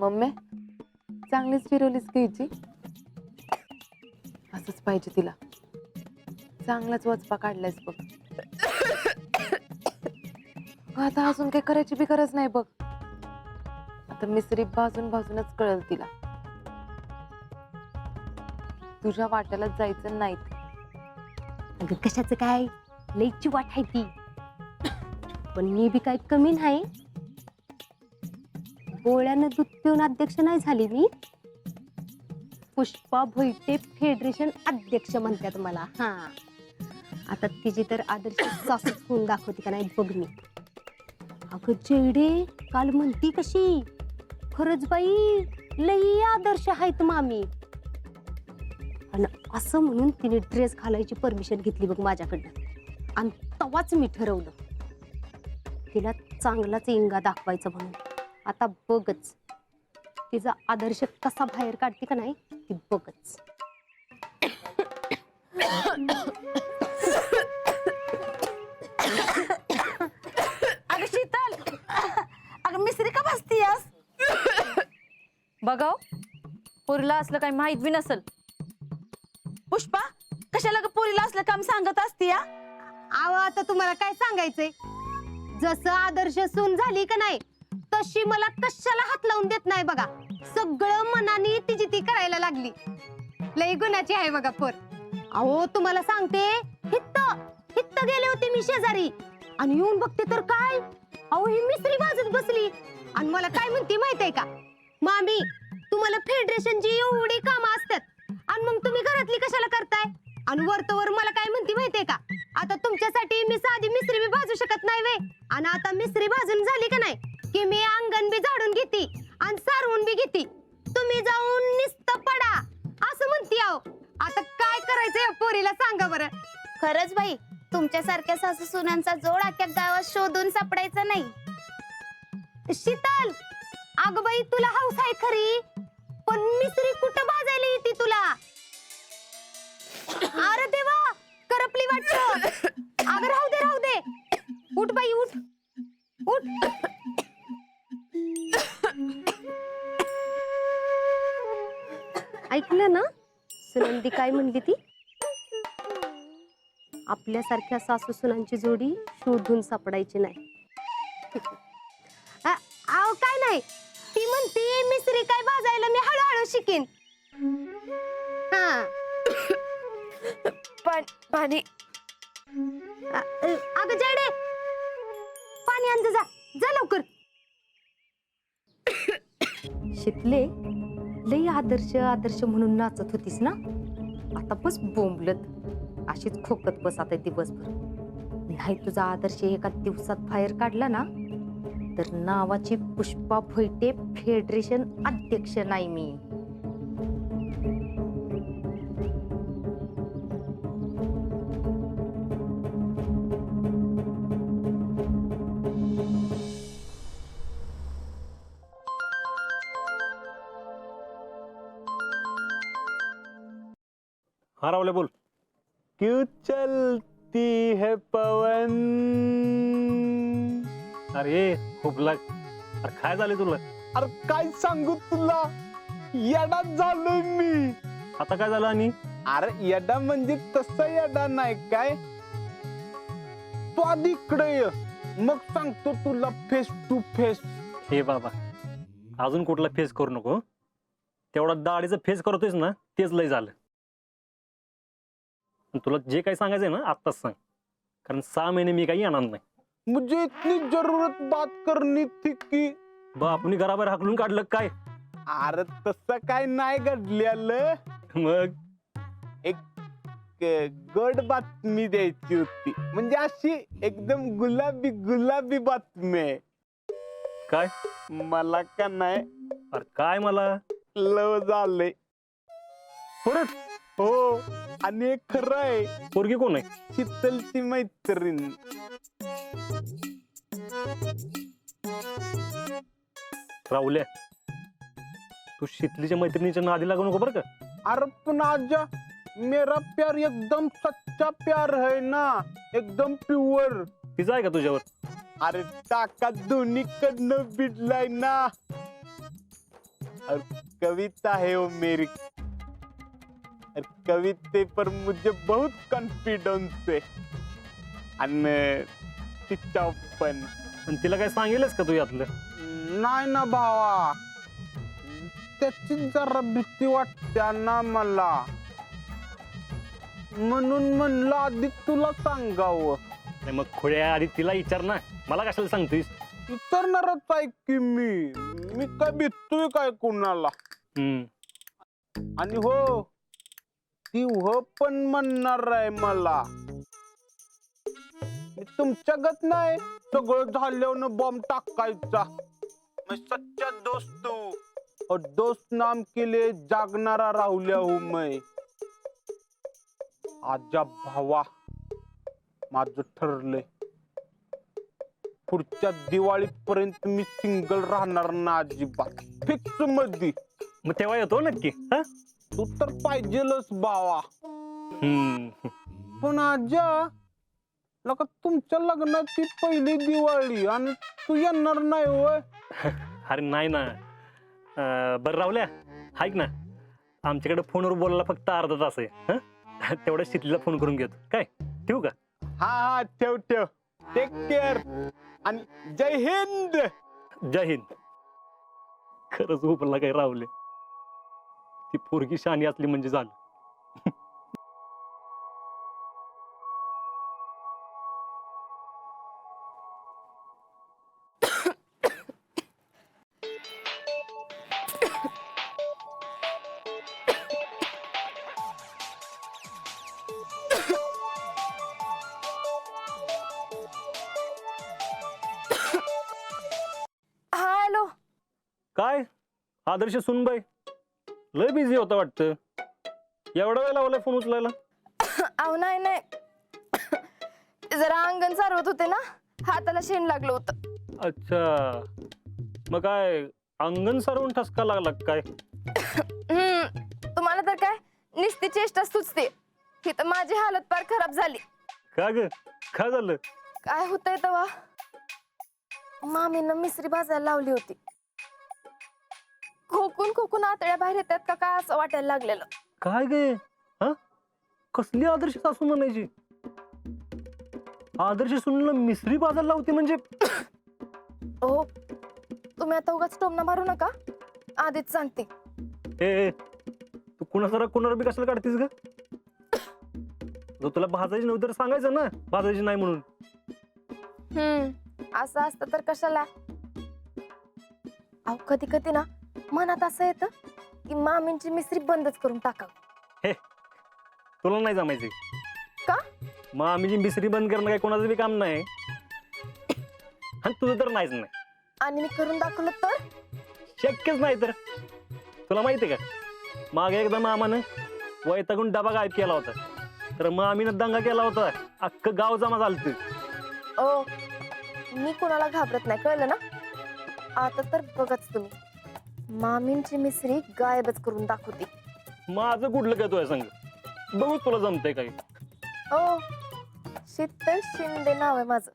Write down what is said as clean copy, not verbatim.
Mummy चांगलीच फिरवलीच घ्यायची, असंच पाहिजे तिला. चांगलाच वचपा काढलायस बघ. आता अजून काही करायची बी गरज नाही बघ. आता मिसरी भाजून भाजूनच कळल तिला. तुझ्या वाट्याला जायचं नाही. अगं कशाचं काय, लईची वाट आहे ती. पण मी बी काय कमी नाही. गोळ्यानं दूध पिऊन अध्यक्ष नाही झाली मी. पुष्पा भोईटे फेडरेशन अध्यक्ष म्हणतात मला. हा, आता तिची तर आदर्श सासूच होऊन दाखवते का नाही बघ मी. अगं जेडे काल म्हणती कशी, खरंच बाई लई आदर्श आहेत मामी. आणि असं म्हणून तिने ड्रेस घालायची परमिशन घेतली बघ माझ्याकडनं. आणि तेव्हाच मी ठरवलं तिला चांगलाच इंगा दाखवायचा म्हणून. आता बघच तिचा आदर्श कसा बाहेर काढते का नाही ती बघच. अगं शीतल, अगं मिसरी का बसतीयस? बघाव पोरीला असलं काही माहित बी नसल. पुष्पा कशाला ग पोरीला असलं काम सांगत असती या? आव आता तुम्हाला काय सांगायचंय, जसं आदर्श सून झाली का नाही तशी मला कशाला हात लावून देत नाही बघा. सगळं मनाने तिची ती करायला लागली. लई गुणाची आहे बघा पोर. अहो तुम्हाला सांगते, हित्त हित्त गेले होते मी शेजारी आणि येऊन बघते तर काय, अहो ही मिसरी भाजत बसली. आणि मला काय म्हणते माहितीये का, मामी तुम्हाला फेडरेशनची एवढी कामं असतात आणि मग तुम्ही घरातली कशाला करताय. आणि वरतवर मला काय म्हणते माहितीये का, आता तुमच्यासाठी मी साधी मिसरी बी भाजू शकत नाही वे. आणि आता मिसरी भाजून झाली का नाही की मी अंगण बी झाडून घेते आणि सारवून बी घेते. तुम्ही जाऊन निस्त पडा असं म्हणते. आहो आता काय करायचं या पोरीला सांगा बरं. खरंच बाई, तुमच्यासारख्या सासू सुनांचा जोड अख्ख्या गावात शोधून सापडायचा नाही. शीतल, अगं बाई तुला हौस आहे खरी, पण मिसरी कुठं भाजायला येते तुला. अरे देवा, करपली वाटतं. अगं राहू दे राहू दे, उठ बाई उठ उठ. ऐकलं ना सुनंदी काय म्हणली ती, आपल्यासारख्या सासू सुनांची जोडी शोधून सापडायची नाही. आव काय नाही, ती म्हणती मिसरी काय भाजायला मी हळूहळू शिकेन. हा पाणी. अगं जडे, पाणी आण जा, जा लवकर. शितले, लई आदर्श आदर्श म्हणून नाचत होतीस ना, आता बस बोंबलत. अशीच खोकत बस आता दिवसभर. नाही तुझा आदर्श एका दिवसात बाहेर काढला ना तर नावाची पुष्पा भोईटे फेडरेशन अध्यक्ष नाही मी. हाँ रावले बोल. क्यों चलती है पवन. अरे खूप लाग. अरे काय झाले तुला. अरे काय सांगू तुला, येडा झालोय मी. आता काय झालं. आणि अरे येडा म्हणजे तसा येडा नाही काय. तू आधी इकडे ये, मग सांगतो तुला फेस टू फेस. हे बाबा अजून कुठला फेस करू नको. तेवढा दाढीचा फेस करतोयस ना तेच लय झालं. तुला जे काही सांगायचंय ना आत्ताच सांग, कारण 6 महिने मी काही येणार नाही. मुझे इतनी जरूरत बात करनी थी की. बापुनी घराबाहेर हाकलून काढलं काय. अरे तसं काय नाही घडलेलं. मग एक गड बातमी द्यायची होती, म्हणजे अशी एकदम गुलाबी गुलाबी बातमी. काय. मला का नाही अरे काय मला लव झालंय परत. हो, आणि एक खरं आहे. पोरगी कोण आहे. शीतलची मैत्रीण. राहुल्या तू शीतलीच्या मैत्रिणीच्या नादी लागू नको बरं का. अरे पण आजा, मेरा प्यार एकदम सच्चा प्यार है ना, एकदम प्युअर. तिचा आहे का तुझ्यावर. अरे टाका दोन्हीकडनं भिडलाय ना. और कविता है वो मेरी, और कविते पर मुझे बहुत कॉन्फिडेंस है. आणि तिच्या पण आणि तिला काय सांगेलच का तू यातलं? नाही ना भावा, त्याची जरा भीती वाटते ना मला, म्हणून म्हणलं आधी तुला सांगावं. नाही मग खोड्या आधी तिला विचार ना, मला कशाला सांगतोयस? विचारणारच आहे की मी काय भीतोय काय कुणाला. आणि हो, ती हो पण म्हणणार आहे मला. मी तुमच्यागत नाही सगळं झाल्यावर बॉम्ब टाकायचा. मैं सच्चा दोस्त हूँ और दोस्त नाम के लिए जागणारा राहुल्या हूँ मैं. आजा भावा, माझं ठरलंय, पुढच्या दिवाळीपर्यंत मी सिंगल राहणार ना अजिबात, फिक्स मध्ये. मग तेव्हा येतो नक्की. हा? तू तर पाहिजेलच बावा. पण आजा, लका तुमच्या लग्नाची पहिली दिवाळी आणि तू येणार नाही होय? अरे नाही ना. बरं राहुल्या, ऐक ना, आमच्याकडे फोनवर बोलायला फक्त अर्धा तास आहे. हं? तेवढ्या शीतलीला फोन करून घेतो. काय ठेवू का? हा ठेव. टेक केअर आणि जय हिंद. जय हिंद. खरंच उपरला काही राहुले, ती पोरगी शानी असली म्हणजे झालं. हॅलो. काय आदर्श सुनबाई, लय बिझी होता वाटतं. एवढा वेळ लावलाय फोन उचलायला? अहो नाही जरा अंगण सारवत होते ना, हाताला शेण लागलं होतं. अच्छा, मग काय अंगण सारवून ठसका लागला काय? तुम्हाला तर काय निस्ती चेष्टा सुचते. ही तर माझी हालत फार खराब झाली. का ग, काय झालं? काय होतंय तेव्हा, मामीनं मिसरी भाजायला लावली होती. खोकून आतड्या बाहेर येतात का काय असं वाटायला लागलेलं. काय गे, हा कसली आदर्श सासू म्हणायची? आदर्श सुनला मिसरी बाजायला लावते म्हणजे? हो, तुम्ही आता उगाच टोमना मारू नका, आधीच सांगते. ए तू कुणावर बी कशाला काढतीस ग? तुला भाजायची नव्हती तर सांगायचं ना भाजायची नाही म्हणून. असं असतं तर कशाला. अहो कधी कधी ना मनात असं येतं की मामींची मिसरी बंदच करून टाकावं. तुला नाही जमायचे का? मग आम्ही जी मिसरी बंद करणं काही कोणाचं बी काम नाही, आणि तुझं तर नाहीच नाही. आणि मी करून दाखवलं तर? शक्यच नाही. तर तुला माहितीये का, मागे एकदा मामानं वैतागून डबा गायब केला होता, तर मामीनं दंगा केला होता, अख्खं गाव जमा झालत. ओ, मी कोणाला घाबरत नाही, कळलं ना? आता तर बघच तुम्ही, मामींची मिसरी गायबच करून दाखवते. माझं कुठलं काय तुझ्या संग, बघूच तुला जमतंय काही. ओ, शीतल शिंदे नाव आहे माझं.